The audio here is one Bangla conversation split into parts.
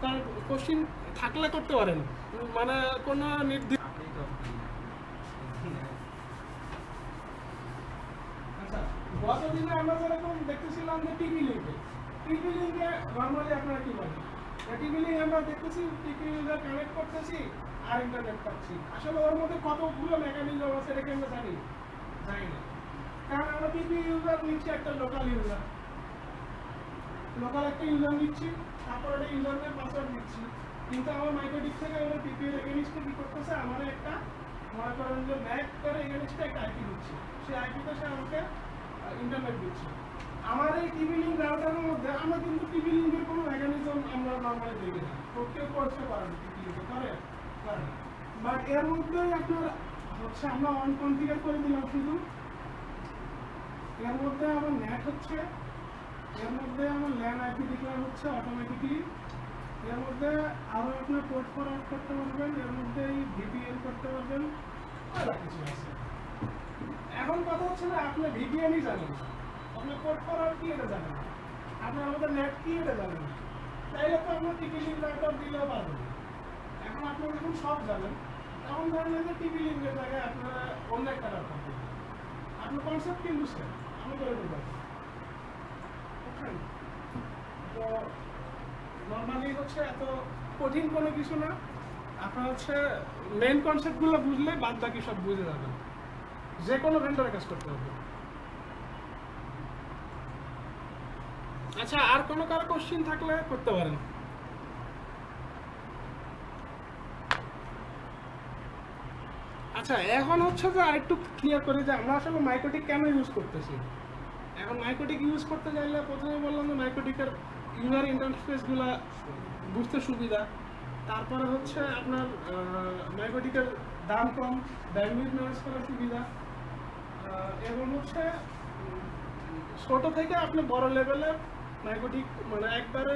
তার কোশ্চিন থাকলে করতে পারেন, মানে কোনো নির্দিষ্ট। আচ্ছা, গতদিনে আমরা যেরকম দেখতেছিলাম যে টিভি লিঙ্কে নর্মালি আপনারা কি বলেন, টিভি লিঙ্ক আমরা দেখতেছি, টিভি ইউজার কানেক্ট করতেছি আর ইন্টারনেট পাচ্ছি। আসলে ওর মধ্যে কতগুলো মেকানিজম আছে এটাকে আমরা জানি না, কারণ আমরা টিভি ইউজার নিচ্ছি একটা লোকাল একটা ইউজার নিচ্ছি, তারপর একটা ইউজার নেম পাসওয়ার্ড দিচ্ছি, কিন্তু আমার মাইক্রোডিক থেকে আমার টিপি এর এগেইনস্টে কি করতেছে, আমার একটা মনে করেন যে ম্যাক করে এগেইনস্টে একটা আইপি দিচ্ছি, সেই আইপিতে সে আমাকে ইন্টারনেট দিচ্ছে। আমার এই টিভি লিঙ্ক রাউটারের মধ্যে আমরা কিন্তু টিভি লিঙ্কের কোনো মেকানিজম আমরা নর্মালি দেখি না, কেউ করতে পারে না, টিভি লিঙ্কে করে না, বাট এর মধ্যেই আপনার হচ্ছে আমরা অন কনফিগার করে দিলাম শুধু। এর মধ্যে আমার নেট হচ্ছে, এর মধ্যে আমার ল্যান আইপি ডিক্লেয়ার হচ্ছে অটোমেটিকলি, এর মধ্যে আরও আপনার পোর্ট ফরওয়ার্ড করতে পারবেন, এর মধ্যে ভিপিএন করতে পারবেন, আর কিছু আছে। এখন কথা হচ্ছে না, আপনি ভিপিএনই জানেন না, আপনি পোর্ট ফরওয়ার্ড কি এটা জানেন না, আপনার আমাদের নেট কি এটা জানেন না, তাইলে তো আমরা টিভি লিঙ্ক রাউটার দিলেও পারবেন। এখন আপনি যখন সব জানেন, তখন ধরেন যে টিভি লিঙ্কের জায়গায় আপনারা অন্য একটা রাউটার দেবেন, আপনার কনসেপ্ট কি বুঝছেন, আমি করে দিতে পারি। তো নর্মালি হচ্ছে এত কঠিন কোনো কিছু না, আপনার হচ্ছে মেইন কনসেপ্টগুলো বুঝলে বাদ বাকি সব বুঝে যাবেন, যে কোনো ভেন্ডারে কাজ করতে হবে। আচ্ছা, আর কোনো কারো কোশ্চিন থাকলে করতে পারেন। আচ্ছা, এখন হচ্ছে যে আরেকটু ক্লিয়ার করি যে আমরা আসলে মাইক্রোটিক কেন ইউজ করতেছি। এখন মাইক্রোটিক ইউজ করতে চাইলে প্রথমে বললাম যে মাইক্রোটিকের ইউজার ইন্টারফেসগুলো বুঝতে সুবিধা, তারপরে হচ্ছে আপনার মাইক্রোটিকের দাম কম, ব্যান্ডউইথ ম্যানেজ করার সুবিধা, এবং হচ্ছে ছোটো থেকে আপনি বড় লেভেলে মাইক্রোটিক মানে একবারে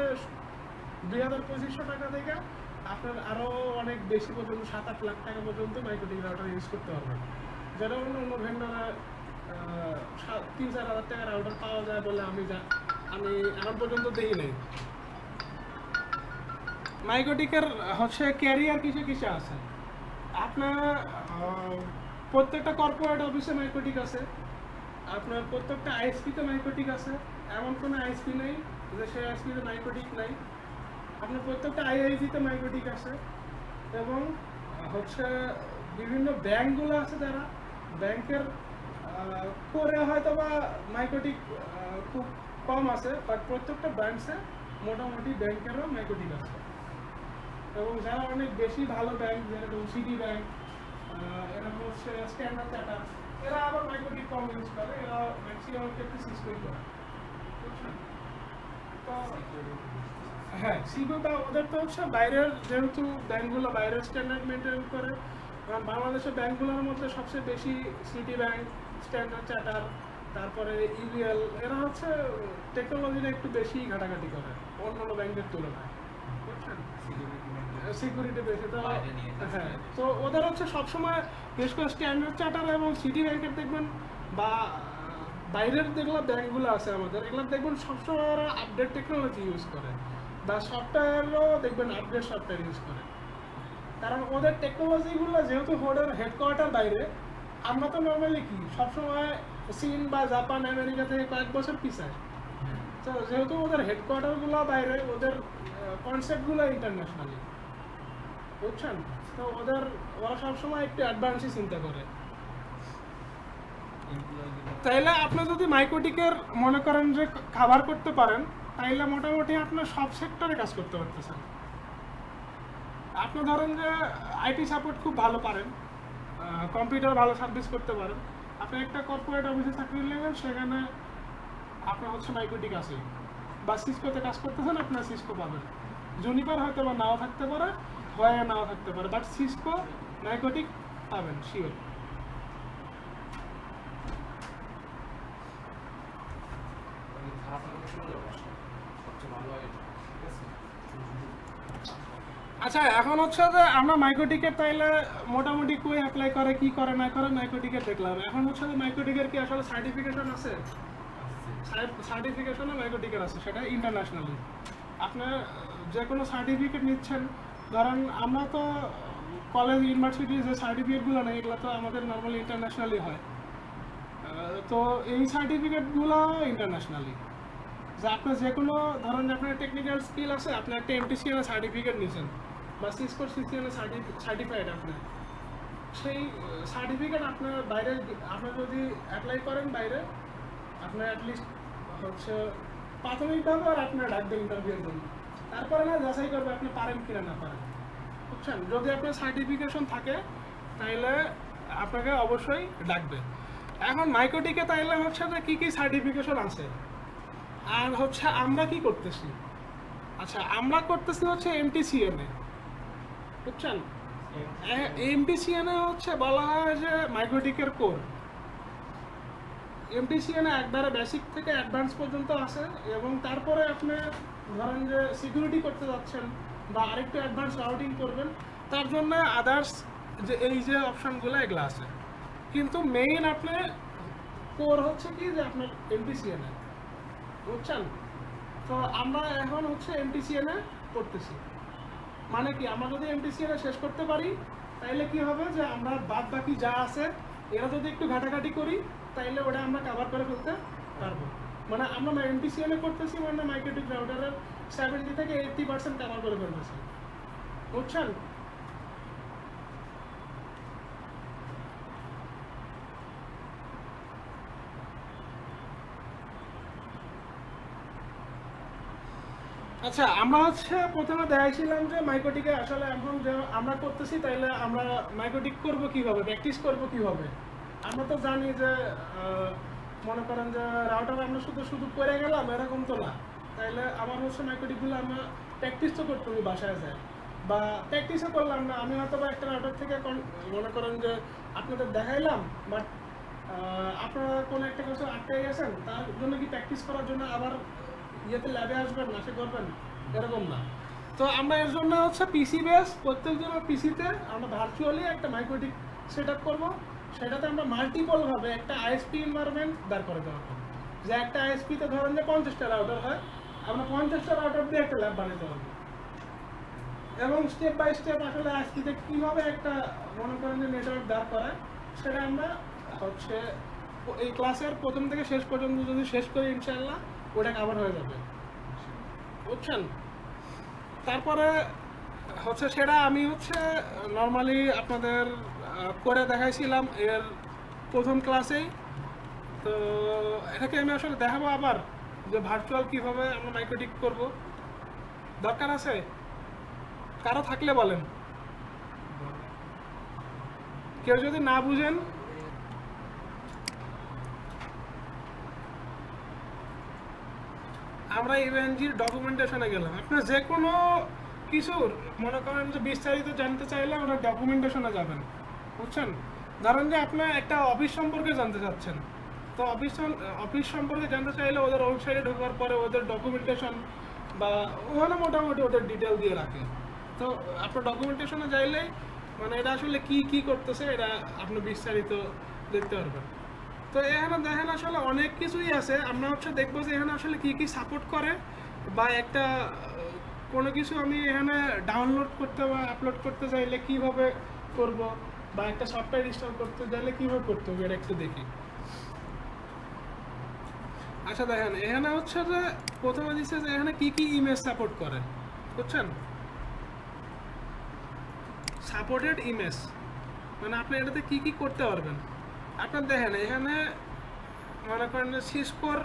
২,২৫০ টাকা থেকে আপনার আরও অনেক বেশি পর্যন্ত ৭-৮ লাখ টাকা পর্যন্ত মাইক্রোটিক রাউটার ইউজ করতে পারবেন, যেটা অন্য ভেন্ডারে ৩-৪ হাজার টাকার রাউটার পাওয়া যায় বলে আমি এখন পর্যন্ত দেখি নাই। মাইক্রোটিকের হচ্ছে ক্যারিয়ার কিসে আছে, আপনার প্রত্যেকটা কর্পোরেট অফিসে মাইক্রোটিক আছে, আপনার প্রত্যেকটা আইএসপিতে মাইক্রোটিক আছে, এমন কোনো আইএসপি নেই যে সেই আইএসপিতে মাইক্রোটিক নাই, আপনার প্রত্যেকটা আইআইজিতে মাইক্রোটিক আছে, এবং হচ্ছে বিভিন্ন ব্যাংকগুলো আছে, যারা ব্যাংকের করে হয়তো বা মাইক্রোটিক খুব কম আছে, বাট প্রত্যেকটা ব্রাঞ্চে মোটামুটি ব্যাংকেরও মাইক্রোটিক আছে, এবং যারা অনেক বেশি ভালো ব্যাংক যেরকম সিটি ব্যাংক, এরকম হচ্ছে স্ট্যান্ডার্ড চার্টার, এরা আবার মাইক্রোটিক কম ইউজ করে, এরা ম্যাক্সিমাম ক্ষেত্রে সিসকোই করে, বুঝছেন? তো হ্যাঁ, সিকিউরিটি ওদের তো হচ্ছে বাইরের, যেহেতু ব্যাংকগুলো বাইরের স্ট্যান্ডার্ড মেনটেন করে, কারণ বাংলাদেশের ব্যাংকগুলোর মধ্যে সবচেয়ে বেশি সিটি ব্যাংক, স্ট্যান্ডার্ড চার্টার, তারপরে ইউবিএল, এরা হচ্ছে টেকনোলজিটা একটু বেশি ঘাটাঘাটি করে অন্যান্য ব্যাংকের তুলনায়, বুঝছেন? সিকিউরিটি বেশি তো, হ্যাঁ, তো ওদের হচ্ছে সবসময় বিশেষ করে স্ট্যান্ডার্ড চার্টার এবং সিটি ব্যাংকের দেখবেন বা বাইরের যেগুলো ব্যাংকগুলো আছে আমাদের, এগুলো দেখবেন সবসময় ওরা আপডেট টেকনোলজি ইউজ করে, বা সফটওয়্যারও দেখবেন আপডেট সফটওয়্যার ইউজ করে, কারণ ওদের টেকনোলজিগুলো যেহেতু ওদের হেডকোয়ার্টার বাইরে, আমরা তো নর্মালি কি সবসময় চীন বা জাপান আমেরিকা থেকে কয়েক বছর পিছায়, তো যেহেতু ওদের হেডকোয়ার্টারগুলো বাইরে, ওদের কনসেপ্টগুলো ইন্টারন্যাশনালি, বুঝছেন? তো ওরা সবসময় একটু অ্যাডভান্সই চিন্তা করে। তাইলে আপনি যদি মাইক্রোটিকের মনে করেন যে কাভার করতে পারেন, তাইলে মোটামুটি আপনার সব সেক্টরে কাজ করতে পারতেছেন। আপনি ধরেন যে আইটি সাপোর্ট খুব ভালো পারেন, কম্পিউটার ভালো সার্ভিস করতে পারেন, আপনি একটা কর্পোরেট অফিসে চাকরি নেবেন, সেখানে আপনার হচ্ছে মাইক্রোটিক আছে, বা সিসকোতে কাজ করতেছেন, আপনার সিসকো পাবেন, জুনিপার হয়তো বা নাও থাকতে পারে, হয়ে নাও থাকতে পারে, বাট সিসকো মাইক্রোটিক পাবেন শিওর। আচ্ছা, এখন হচ্ছে যে আমরা মাইক্রোটিকেট তাইলে মোটামুটি কই অ্যাপ্লাই করে, কি করে না করে মাইক্রোটিকেট দেখলাম। এখন হচ্ছে যে মাইক্রোটিকের কি আসলে সার্টিফিকেশন আছে? সার্টিফিকেশনে মাইক্রোটিকেট আছে, সেটা ইন্টারন্যাশনালি। আপনার যে কোনো সার্টিফিকেট নিচ্ছেন, ধরেন আমরা তো কলেজ ইউনিভার্সিটির যে সার্টিফিকেটগুলো নেই এগুলো তো আমাদের নর্মালি ইন্টারন্যাশনালি হয়। তো এই সার্টিফিকেটগুলো ইন্টারন্যাশনালি, যে আপনার যে কোনো ধরেন যে আপনার টেকনিক্যাল স্কিল আছে, আপনি একটা এমটিসিএন সার্টিফিকেট নিয়েছেন বা সিসকো সিসিএন সার্টিফাইড, আপনার সেই সার্টিফিকেট আপনার বাইরে আপনি যদি অ্যাপ্লাই করেন বাইরে, আপনার অ্যাটলিস্ট হচ্ছে প্রাথমিকভাবে আর আপনার ডাকবে ইন্টারভিউর জন্য, তারপরে না যাচাই করবে আপনি পারেন কিনা না পারেন, বুঝছেন। যদি আপনার সার্টিফিকেশন থাকে তাহলে আপনাকে অবশ্যই ডাকবে। এখন মাইক্রোটিকে তাইলে হচ্ছে যে কী কী সার্টিফিকেশন আছে আর হচ্ছে আমরা কি করতেছি। আচ্ছা, আমরা করতেছি হচ্ছে এমটিসিএনএ, বুঝছেন। এমটিসিএনএ হচ্ছে বলা হয় যে মাইক্রোটিকের কোর। এমটিসিএনএ একবারে বেসিক থেকে অ্যাডভান্স পর্যন্ত আছে, এবং তারপরে আপনি ধরেন যে সিকিউরিটি করতে যাচ্ছেন বা আরেকটু অ্যাডভান্স রাউটিং করবেন, তার জন্য আদার্স যে এই যে অপশানগুলো এগুলো আছে, কিন্তু মেইন আপনার কোর হচ্ছে কি যে আপনার এমটিসিএনএ, বুঝছেন। তো আমরা এখন হচ্ছে এমটিসিএনএ করতেছি, মানে কি আমরা যদি এমটিসিএনএ শেষ করতে পারি তাইলে কি হবে যে আমরা বাদ বাকি যা আছে এরা যদি একটু ঘাটাঘাটি করি তাইলে ওটা আমরা কভার করে ফেলতে পারবো। মানে আমরা এমটিসিএনএ করতেছি মানে মাইক্রোটিক রাউটারের 70 থেকে 80% কভার করে ফেলতেছি, বুঝছেন। আচ্ছা, আমরা হচ্ছে প্রথমে দেখাইছিলাম যে মাইক্রোটিকে আসলে এখন যে আমরা করতেছি তাইলে আমরা মাইক্রোটিক করব কিভাবে, প্র্যাকটিস করব কিভাবে। আমরা তো জানি যে মনে করেন যে রাউটার আমরা শুধু শুধু করে গেলাম এরকম তো না, তাইলে আমার হচ্ছে মাইক্রোটিকগুলো আমরা প্র্যাকটিস তো করতে হবে বাসায় যায়, বা প্র্যাকটিসও করলাম না, আমি হয়তো বা একটা রাউটার থেকে মনে করেন যে আপনাদের দেখাইলাম, বাট আপনারা কোনো একটা কিছু আটকে গেছেন, তার জন্য কি প্র্যাকটিস করার জন্য আবার ইয়েতে ল্যাবে আসবেন না, সে করবেন এরকম না। তো আমরা এর জন্য হচ্ছে পিসি বেস প্রত্যেকজনের পিসিতে আমরা ভার্চুয়ালি একটা মাইক্রোটিক সেট আপ করবো, সেটাতে আমরা মাল্টিপলভাবে একটা আইএসপি এনভায়রনমেন্ট দাঁড় করে দেওয়া হবে, যে একটা আইএসপিতে ধরেন যে 50টা রাউটার হয়, আমরা 50টা রাউটার দিয়ে একটা ল্যাব বানাতে পারবো, এবং স্টেপ বাই স্টেপ আসলে আইএসপিতে কীভাবে একটা মনে করেন যে নেটওয়ার্ক দাঁড় করায় সেটা আমরা হচ্ছে এই ক্লাসের প্রথম থেকে শেষ পর্যন্ত যদি শেষ করি ইনশাআল্লাহ ওটা কভার হয়ে যাবে, বুঝছেন। তারপরে হচ্ছে সেটা আমি হচ্ছে নর্মালি আপনাদের করে দেখাইছিলাম এর প্রথম ক্লাসেই, তো এটাকে আমি আসলে দেখাবো আবার যে ভার্চুয়াল কীভাবে আমরা মাইক্রোটিক করব। দরকার আছে কারো থাকলে বলেন, কেউ যদি না বুঝেন। আমরা ইভেনজির ডকুমেন্টেশনে গেলাম, আপনার যে কোনো কিছুর মনে করেন যে বিস্তারিত জানতে চাইলে আমরা ডকুমেন্টেশনে যাবেন, বুঝছেন। ধরেন যে আপনার একটা অফিস সম্পর্কে জানতে চাচ্ছেন, তো অফিস সম্পর্কে জানতে চাইলে ওদের ওয়েবসাইটে ঢোকার পরে ওদের ডকুমেন্টেশন বা ওখানে মোটামুটি ওদের ডিটেল দিয়ে রাখে, তো আপনার ডকুমেন্টেশনে যাইলেই মানে এটা আসলে কি কি করতেছে এটা আপনি বিস্তারিত দেখতে পারবেন। তো এখানে দেখেন আসলে অনেক কিছুই আছে, আমরা হচ্ছে দেখবো যে এখানে আসলে কি কি সাপোর্ট করে, বা একটা কোনো কিছু আমি এখানে ডাউনলোড করতে বা আপলোড করতে চাইলে কিভাবে করব, বা একটা সফটওয়্যার ইনস্টল করতে চাইলে কিভাবে করতে হবে এটা একটু দেখি। আচ্ছা দেখেন এখানে হচ্ছে যে প্রথমে দিচ্ছে যে এখানে কি কি ইমেজ সাপোর্ট করে, বুঝছেন। সাপোর্টেড ইমেজ মানে আপনি এটাতে কি কি করতে পারবেন। আপনার দেখেন এখানে মনে করেন যে সিসকোর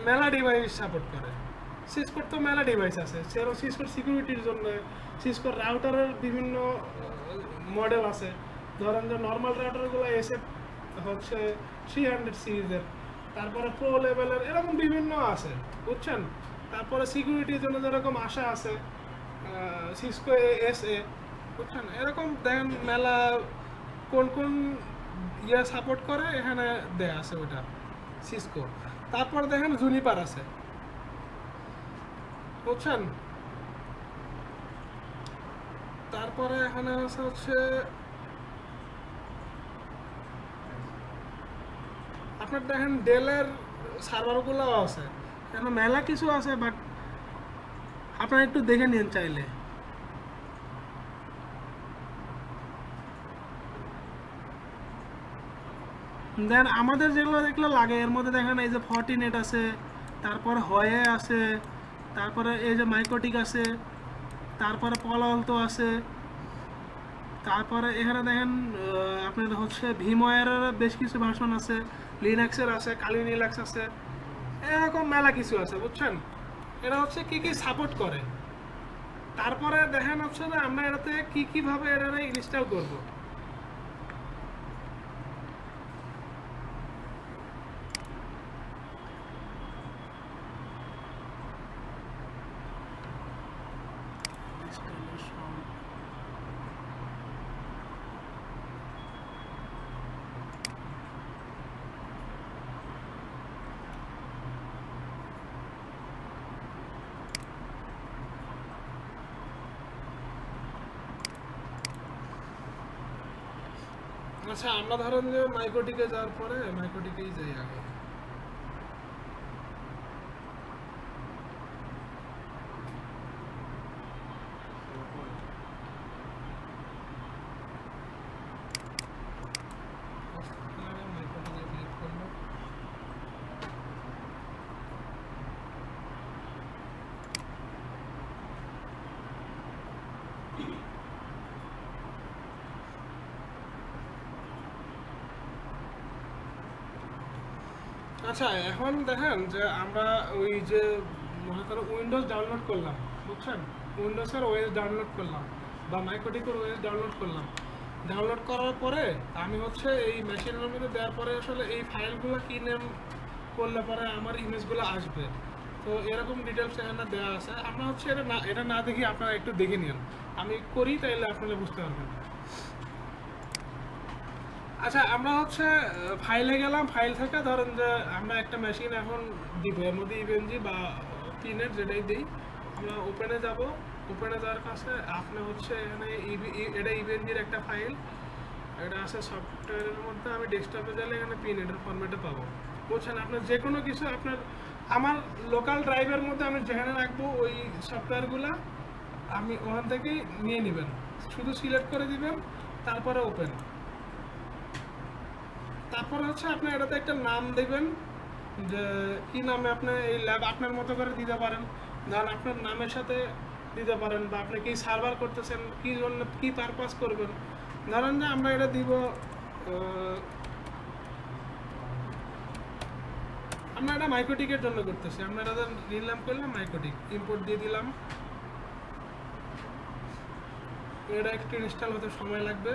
মেলা ডিভাইস সাপোর্ট করে, সিসকোর তো মেলা ডিভাইস আছে, সেরকম সিসকোর সিকিউরিটির জন্য সিসকোর রাউটারের বিভিন্ন মডেল আছে, ধরেন যে নর্মাল রাউটারগুলো এসে হচ্ছে 300 সিরিজের, তারপরে প্রো লেভেলের এরকম বিভিন্ন আছে, বুঝছেন। তারপরে সিকিউরিটির জন্য যেরকম আশা আছে সিসকো এসএ, বুঝছেন। এরকম দেখেন মেলা কোন কোন ইয়ে সাপোর্ট করে এখানে দেয়া আছে ওটা সিসকো। তারপর দেখেন জুনিপার আছে, বুঝছেন। তারপরে এখানে হচ্ছে আপনার দেখেন ডেলের সার্ভারগুলো আছে, এখানে মেলা কিছু আছে, বাট আপনারা একটু দেখে নিন চাইলে। দেন আমাদের যেগুলো যেগুলো লাগে এর মধ্যে দেখেন এই যে ফর্টিনেট আছে, তারপরে হয়ে আছে, তারপরে এই যে মাইক্রোটিক আছে, তারপরে পলতো আছে, তারপরে এখানে দেখেন আপনার হচ্ছে ভিমওয়্যারের বেশ কিছু ভার্সন আছে, লিনাক্সের আছে, কালি লিনাক্স আছে, এরকম মেলা কিছু আছে বুঝছেন। এটা হচ্ছে কি কি সাপোর্ট করে, তারপরে দেখেন হচ্ছে যে আমরা এটাতে কি কিভাবে এটা ইনস্টল করব। আচ্ছা আমরা ধরেন যে মাইক্রোটিকে যাওয়ার পরে মাইক্রোটিকেই যাই আগে। মাইক্রোটিকে ক্লিক করবো। আচ্ছা এখন দেখেন যে আমরা ওই যে মনে করো উইন্ডোজ ডাউনলোড করলাম বুঝছেন, উইন্ডোজের ওএস ডাউনলোড করলাম বা মাইক্রোটিকের ওএস ডাউনলোড করলাম। ডাউনলোড করার পরে আমি হচ্ছে এই মেশিনের মধ্যে দেওয়ার পরে আসলে এই ফাইলগুলো কি নেম করলে পরে আমার ইমেজগুলো আসবে, তো এরকম ডিটেলস এখানে দেওয়া আছে। আমরা হচ্ছে এটা না দেখি আপনারা একটু দেখে নিন, আমি করি তাইলে আপনারা বুঝতে পারবেন। আচ্ছা আমরা হচ্ছে ফাইলে গেলাম, ফাইল থেকে ধরেন যে আমরা একটা মেশিন এখন দিব, এর মধ্যে ইভেনজি বা পিনেট যেটাই দিই, আমরা ওপেনে যাব। ওপেনে যাওয়ার কাছে আপনি হচ্ছে এখানে এটা ইভেনজির একটা ফাইল, এটা আছে সফটওয়্যারের মধ্যে। আমি ডেস্কটপে গেলে এখানে পিনেটের ফরম্যাটে পাবো বুঝছেন। আপনার যে কোনো কিছু আপনার আমার লোকাল ড্রাইভের মধ্যে আমি যেখানে রাখবো ওই সফটওয়্যারগুলো আমি ওখান থেকেই নিয়ে নেবেন, শুধু সিলেক্ট করে দিবেন, তারপরে ওপেন। তারপর হচ্ছে আপনি এটাতে একটা নাম দেবেন, যে কি নামে আপনি এই ল্যাব আপনার মতো করে দিতে পারেন, ধরেন আপনার নামের সাথে দিতে পারেন, বা আপনি কি সার্ভার করতেছেন, কি জন্য কি পারপাস করবেন। ধরেন যে আমরা এটা দিব, আমরা এটা মাইক্রোটিকের জন্য করতেছি, আমরা এটা নিলাম করলাম মাইক্রোটিক, ইম্পোর্ট দিয়ে দিলাম। এটা একটু ইনস্টল হতে সময় লাগবে।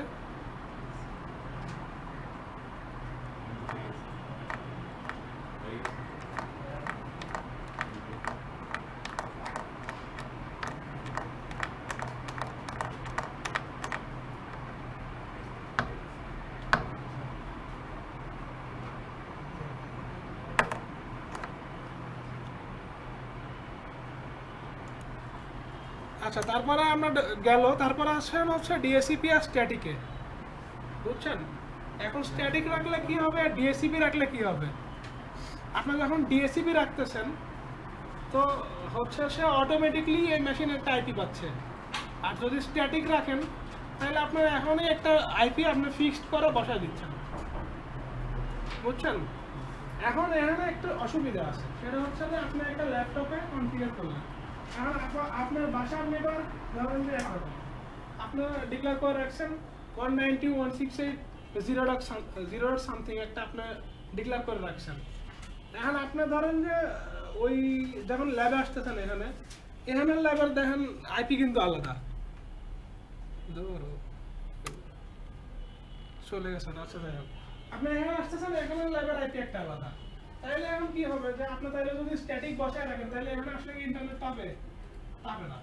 আচ্ছা তারপরে আমরা গেল, তারপরে আসেন হচ্ছে ডিএসিপি আর স্ট্যাটিকে বুঝছেন। এখন স্ট্যাটিক রাখলে কি হবে, ডিএসিপি রাখলে কি হবে। আপনি যখন ডিএসিপি রাখতেছেন তো হচ্ছে সে অটোমেটিকলি এই মেশিনে একটা আইপি পাচ্ছে, আর যদি স্ট্যাটিক রাখেন তাহলে আপনার এখনই একটা আইপি আপনি ফিক্সড করে বসায় দিচ্ছেন বুঝছেন। এখন এখানে একটা অসুবিধা আছে, সেটা হচ্ছে যে আপনি একটা ল্যাপটপে কনফিগার করলেন, এখন আপনার বাসার নেটওয়ার্ক ধরেন যে এরকম আপনি ডিক্লেয়ার করে রাখছেন 192.168.0 সামথিং একটা আপনি ডিক্লেয়ার করে রাখছেন। এখন আপনি ধরেন যে ওই যখন ল্যাবে আসতেছেন এখানে ল্যাবের দেখেন আইপি কিন্তু আলাদা, চলে গেছেন। আচ্ছা যাই হোক, আপনি এখানে আসতেছেন, এখানে ল্যাবের আইপি একটা আলাদা। তাইলে এখন কি হবে যে আপনি তাইলে যদি স্ট্যাটিক বসায় রাখেন তাহলে এখানে আসলে ইন্টারনেট পাবে না।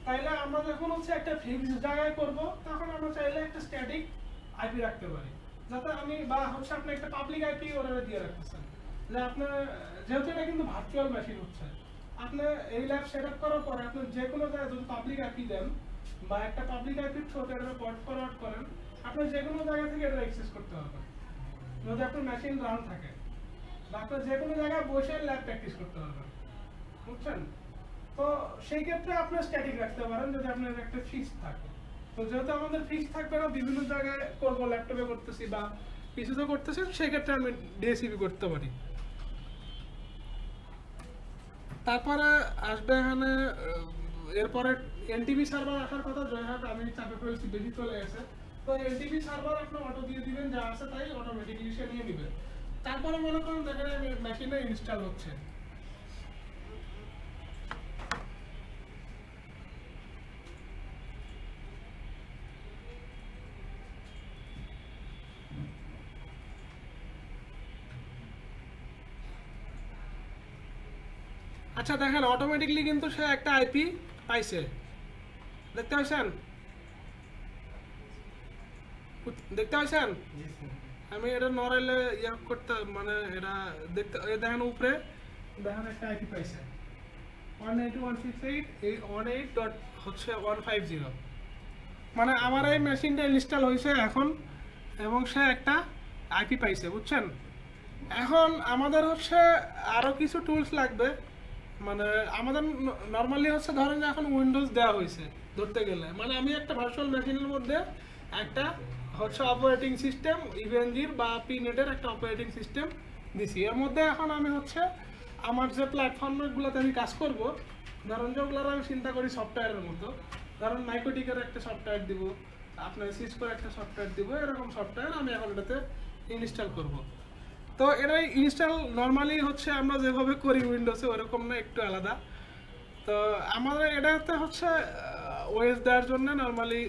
তাইলে আমরা যখন হচ্ছে একটা ফিক্সড জায়গায় করব তখন আমরা চাইলে একটা স্ট্যাটিক আইপি রাখতে পারি, যাতে আমি বা হচ্ছে আপনি একটা পাবলিক আইপি ওরা দিয়ে রাখতেছেন, যে আপনার যেহেতু এটা কিন্তু ভার্চুয়াল মেশিন হচ্ছে, আপনি এই ল্যাব সেট আপ করার পরে আপনি যে কোনো জায়গায় যদি পাবলিক আইপি দেন বা একটা পাবলিক আইপির ছোট একটা পোর্ট ফরওয়ার্ড করেন, আপনি যে কোনো জায়গা থেকে এটা অ্যাক্সেস করতে পারবেন যদি আপনার মেশিন রান থাকে, বা আপনার যে কোনো জায়গায় বসে ল্যাব প্র্যাকটিস করতে পারবেন বুঝছেন। তো তো সেই ক্ষেত্রে আপনি স্ট্যাটিক রাখতে পারেন যদি আপনার একটা ফিক্স থাকে। তো যেহেতু আমাদের ফিক্স থাকবে না, বিভিন্ন জায়গায় করবো, ল্যাপটপে করতেছি বা পিসিতে করতেছি, সেক্ষেত্রে আমি ডিএসিপি করতে পারি। তারপরে আসবে এখানে এরপরে এনটিভি সার্ভার আসার কথা, জয়হাট আমি চাপে ফেলছি, বেশি চলে গেছে। তো এনটিভি সার্ভার আপনি অটো দিয়ে দিবেন, যা আছে তাই অটোমেটিকলি সে নিয়ে নেবে। তারপরে মনে করেন দেখেন মেশিনে ইনস্টল হচ্ছে। আচ্ছা দেখেন অটোমেটিকলি কিন্তু সে একটা আইপি পাইছে, দেখতে পাচ্ছেন? দেখতে পাচ্ছেন? আমি এটা নড়াইলে ইয়া করতে মানে এটা দেখতে, দেখেন উপরে দেখেন একটা আইপি পাইছে 192.168 এই 18 হচ্ছে 150, মানে আমার এই মেশিনটা ইনস্টল হয়েছে এখন এবং সে একটা আইপি পাইছে, বুঝছেন? এখন আমাদের হচ্ছে আরো কিছু টুলস লাগবে। মানে আমাদের নর্মালি হচ্ছে ধরেন যে এখন উইন্ডোজ দেওয়া হয়েছে ধরতে গেলে, মানে আমি একটা ভার্চুয়াল মেশিনের মধ্যে একটা হচ্ছে অপারেটিং সিস্টেম ইভেনজির বা পিনেটের একটা অপারেটিং সিস্টেম দিছি। এর মধ্যে এখন আমি হচ্ছে আমার যে প্ল্যাটফর্মগুলোতে আমি কাজ করব, ধরেন যেগুলো আমি চিন্তা করি সফটওয়্যারের মতো, ধরেন মাইক্রোটিকের একটা সফটওয়্যার দিব, আপনার সিসকোর একটা সফটওয়্যার দিব, এরকম সফটওয়্যার আমি এখন এটাতে ইনস্টল করব। তো এটা ইনস্টল নর্মালি হচ্ছে আমরা যেভাবে করি উইন্ডোজে ওরকম না, একটু আলাদা। তো আমাদের এটাতে হচ্ছে ওএস দেওয়ার জন্য নর্মালি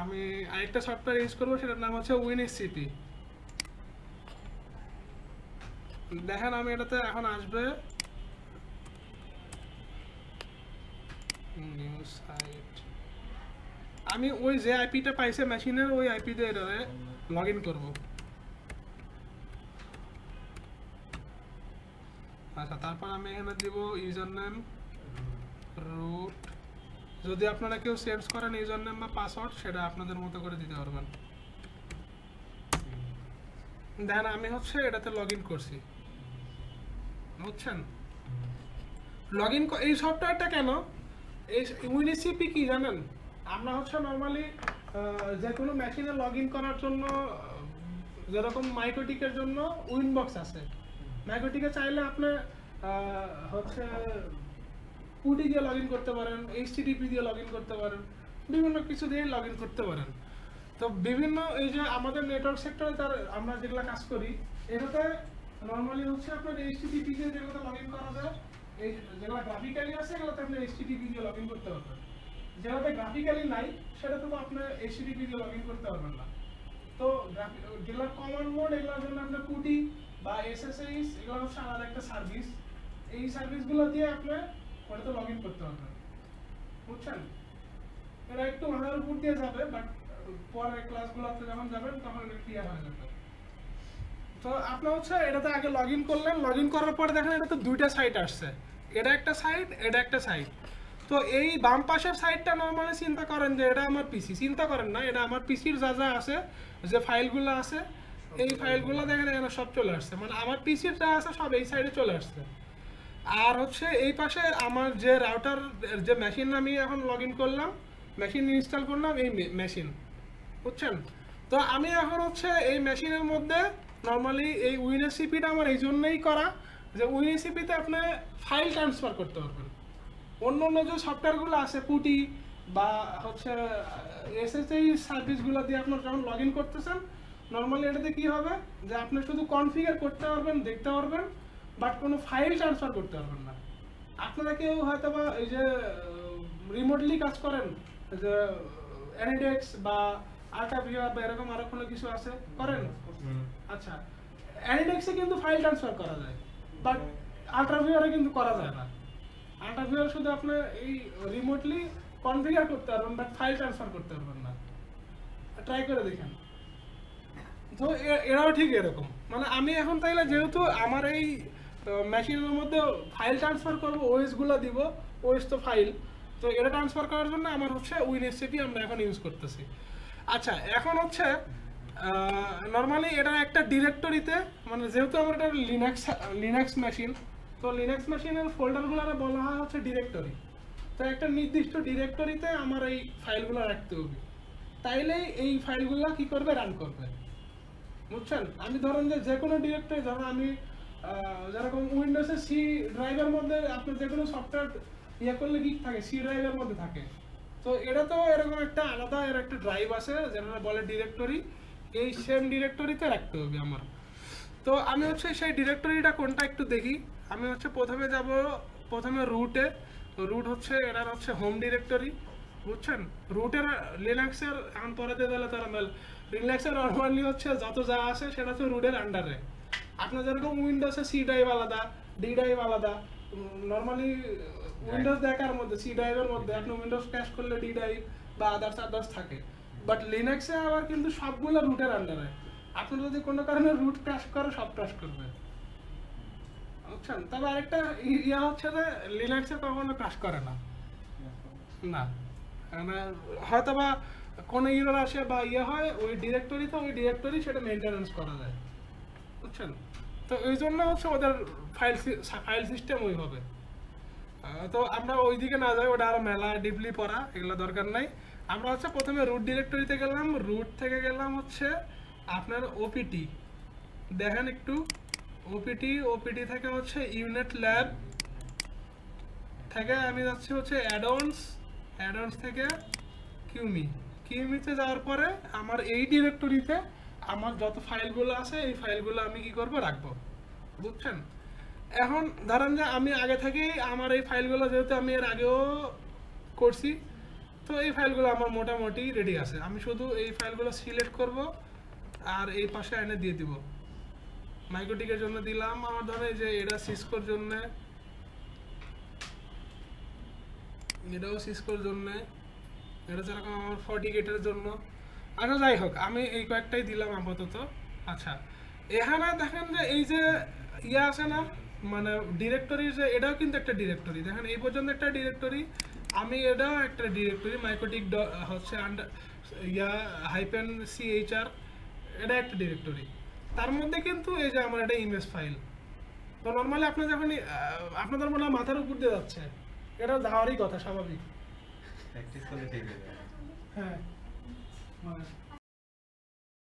আমি আরেকটা সফটওয়্যার ইউজ করবো, সেটার নাম হচ্ছে উইনএসসিপি। দেখেন আমি এটাতে এখন আসবে নিউ সাইট, আমি ওই যে আইপিটা পাইছে মেশিনের ওই আইপি দিয়ে এটাতে লগ ইন করবো। আচ্ছা তারপর আমি এখানে দিব ইউজার নেম, রুট, যদি আপনারা কেউ সেন্স করেন ইউজার নেম বা পাসওয়ার্ড সেটা আপনাদের মতো করে দিতে পারবেন। দেখেন আমি হচ্ছে এটাতে লগ ইন করছি, বুঝছেন? লগ ইন এই সফটওয়্যারটা কেন, এই উইনএসসিপি কি জানেন? আমরা হচ্ছে নর্মালি যে কোনো মেশিনে লগ ইন করার জন্য যেরকম মাইক্রোটিকের জন্য উইনবক্স আছে, মাইক্রোটিকে চাইলে আপনি হচ্ছে পুটি দিয়ে লগ ইন করতে পারেন, এইচটিটিপি দিয়ে লগ ইন করতে পারেন, বিভিন্ন কিছু দিয়ে লগ ইন করতে পারেন। তো বিভিন্ন এই যে আমাদের নেটওয়ার্ক সেক্টরে তার আমরা যেগুলো কাজ করি এটাতে নর্মালি হচ্ছে আপনার এইচটিটিপি দিয়ে যেগুলোতে লগ ইন করা যায়, এই যেগুলো গ্রাফিক্যালি আছে এগুলোতে আপনি এইচটিটিপি দিয়ে লগ ইন করতে পারবেন। যেটাতে গ্রাফিক্যালি নাই সেটাতে তো আপনি এইচটিটিপি দিয়ে লগ ইন করতে পারবেন না। তো যেগুলো কমন মোড এগুলোর জন্য আপনার পুটি বা এসএসএইচ এগুলো হচ্ছে আলাদা একটা সার্ভিস, এই সার্ভিসগুলো দিয়ে আপনি ওটাতে লগ ইন করতে পারবেন, বুঝছেন? এটা একটু মাথার উপর দিয়ে যাবে, বাট পরের ক্লাসগুলোতে যখন যাবেন তখন এটা ক্লিয়ার হয়ে যাবে। তো আপনি হচ্ছে এটাতে আগে লগ ইন করলেন, লগ ইন করার পরে দেখেন এটাতে দুইটা সাইট আসছে, এটা একটা সাইট, এটা একটা সাইট। তো এই বাম পাশের সাইটটা নর্মালি চিন্তা করেন যে এটা আমার পিসি, চিন্তা করেন না, এটা আমার পিসির যা যা আছে, যে ফাইলগুলো আছে এই ফাইলগুলো দেখেন এখানে সব চলে আসছে, মানে আমার পিসির যা আছে সব এই সাইডে চলে আসছে। আর হচ্ছে এই পাশে আমার যে রাউটার যে মেশিন আমি এখন লগ ইন করলাম, মেশিন ইনস্টল করলাম, এই মেশিন, বুঝছেন? তো আমি এখন হচ্ছে এই মেশিনের মধ্যে নর্মালি এই উইনএসসিপিটা আমার এই জন্যই করা যে উইনএসসিপিতে আপনি ফাইল ট্রান্সফার করতে পারবেন। অন্য অন্য যে সফটওয়্যারগুলো আছে পুটি বা হচ্ছে এসএসএই সার্ভিসগুলো দিয়ে আপনার যখন লগ ইন করতেছেন নর্মালি এটাতে কি হবে যে আপনি শুধু কনফিগার করতে পারবেন, দেখতে পারবেন, বাট কোনো ফাইল ট্রান্সফার করতে পারবেন না। আপনারা কেউ হয়তো বা এই যে রিমোটলি কাজ করেন, যে অ্যানিডেক্স বা আল্ট্রাভিউয়ার বা এরকম আরো কোনো কিছু আছে করেন? আচ্ছা, অ্যানিডেক্সে কিন্তু ফাইল ট্রান্সফার করা যায়, বাট আল্ট্রাভিউয়ারে কিন্তু করা যায় না। আল্ট্রাভিউয়ার শুধু আপনি এই রিমোটলি কনফিগার করতে পারবেন, বাট ফাইল ট্রান্সফার করতে পারবেন না। ট্রাই করে দেখেন। তো এরাও ঠিক এরকম, মানে আমি এখন তাইলে যেহেতু আমার এই মেশিনের মধ্যে ফাইল ট্রান্সফার করবো, ওএসগুলো দিব, ওএস তো ফাইল, তো এটা ট্রান্সফার করার জন্য আমার হচ্ছে উইনএসসিপি আমরা এখন ইউজ করতেছি। আচ্ছা এখন হচ্ছে নর্মালি এটা একটা ডিরেক্টরিতে, মানে যেহেতু আমার এটা লিনাক্স মেশিন, তো লিনাক্স মেশিনের ফোল্ডারগুলো বলা হয় হচ্ছে ডিরেক্টরি। তো একটা নির্দিষ্ট ডিরেক্টরিতে আমার এই ফাইলগুলো রাখতে হবে, তাইলে এই ফাইলগুলো কি করবে, রান করবে। বুঝছেন? আমি ধরেন যে কোনো ডিরেক্টরি, ধরুন আমি যেরকম উইন্ডোজের সি ড্রাইভের মধ্যে আপনি যে কোনো সফটওয়্যার ইয়ে করলে কি থাকে, সি ড্রাইভের মধ্যে থাকে। তো এটা তো এরকম একটা আলাদা এর একটা ড্রাইভ আছে যেটা বলে ডিরেক্টরি, এই সেম ডিরেক্টরিতে রাখতে হবে আমার। তো আমি হচ্ছে সেই ডিরেক্টরিটা কোনটা একটু দেখি। আমি হচ্ছে প্রথমে রুটে, রুট হচ্ছে এটার হচ্ছে হোম ডিরেক্টরি। বুঝছেন? রুটের লিনাক্সের এখন পরেতে দিলে তারা লিনাক্সের নর্মালি হচ্ছে যত যা আছে সেটা হচ্ছে রুটের আন্ডারে। আপনার যেরকম উইন্ডোজে সি ড্রাইভ আলাদা, ডি ড্রাইভ আলাদা, নর্মালি উইন্ডোজ দেখার মধ্যে সি ড্রাইভের মধ্যে আপনি উইন্ডোজ ক্র্যাশ করলে ডি ড্রাইভ বা আদার্স থাকে। বাট লিনাক্সে আবার কিন্তু সবগুলো রুটের আন্ডারে। আপনি যদি কোনো কারণে রুট ক্র্যাশ করে, সব ক্র্যাশ করবে। বুঝছেন? তবে আরেকটা ইয়া হচ্ছে যে লিনাক্সে কখনো ক্র্যাশ করে না, না মানে হয়তো বা কোনো ইউজার আসে বা ইয়ে হয় ওই ডিরেক্টরি সেটা মেনটেনেন্স করা যায়। বুঝছেন? তো এই জন্য হচ্ছে ওদের ফাইল সিস্টেম ওইভাবে। তো আমরা ওইদিকে না যাই, ওটা আরো মেলা ডিপলি পড়া, এগুলো দরকার নাই। আমরা হচ্ছে প্রথমে রুট ডিরেক্টরিতে গেলাম, রুট থেকে গেলাম হচ্ছে আপনার ওপিটি, দেখেন একটু ওপিটি থেকে হচ্ছে ইউনিট ল্যাব থেকে আমি যাচ্ছি হচ্ছে অ্যাডন্স থেকে কিউমিতে যাওয়ার পরে আমার এই ডিরেক্টরিতে আমার যত ফাইলগুলো আছে এই ফাইলগুলো আমি কি করব, রাখবো। বুঝছেন? এখন ধরেন যে আমি আগে থেকেই আমার এই ফাইলগুলো যেহেতু আমি এর আগেও করছি, তো এই ফাইলগুলো আমার মোটামুটি রেডি আছে। আমি শুধু এই ফাইলগুলো সিলেক্ট করব আর এই পাশে এনে দিয়ে দিব। মাইক্রোটিকের জন্য দিলাম, আমার ধরেন যে এটা সিসকোর জন্য, এটাও সিসকোর জন্য, এটা যেরকম আমার 40 জন্য। আচ্ছা যাই হোক, আমি এই কয়েকটাই দিলাম আপাতত। আচ্ছা, এখানে দেখেন যে এই যে ইয়ে আছে না, মানে ডিরেক্টরি, যে এটাও কিন্তু একটা ডিরেক্টরি। দেখেন এই পর্যন্ত একটা ডিরেক্টরি, আমি এটাও একটা ডিরেক্টরি, মাইক্রোটিক হচ্ছে -CHR, এটা একটা ডিরেক্টরি। তার মধ্যে কিন্তু এই যে আমার একটা ইমেজ ফাইল। তো নর্মালি আপনি যখন আপনাদের মনে হয় মাথার উপর দিয়ে যাচ্ছে, এটা যাওয়ারই কথা, স্বাভাবিক। প্র্যাকটিস করলে ঠিক হয়ে যাবে। হ্যাঁ।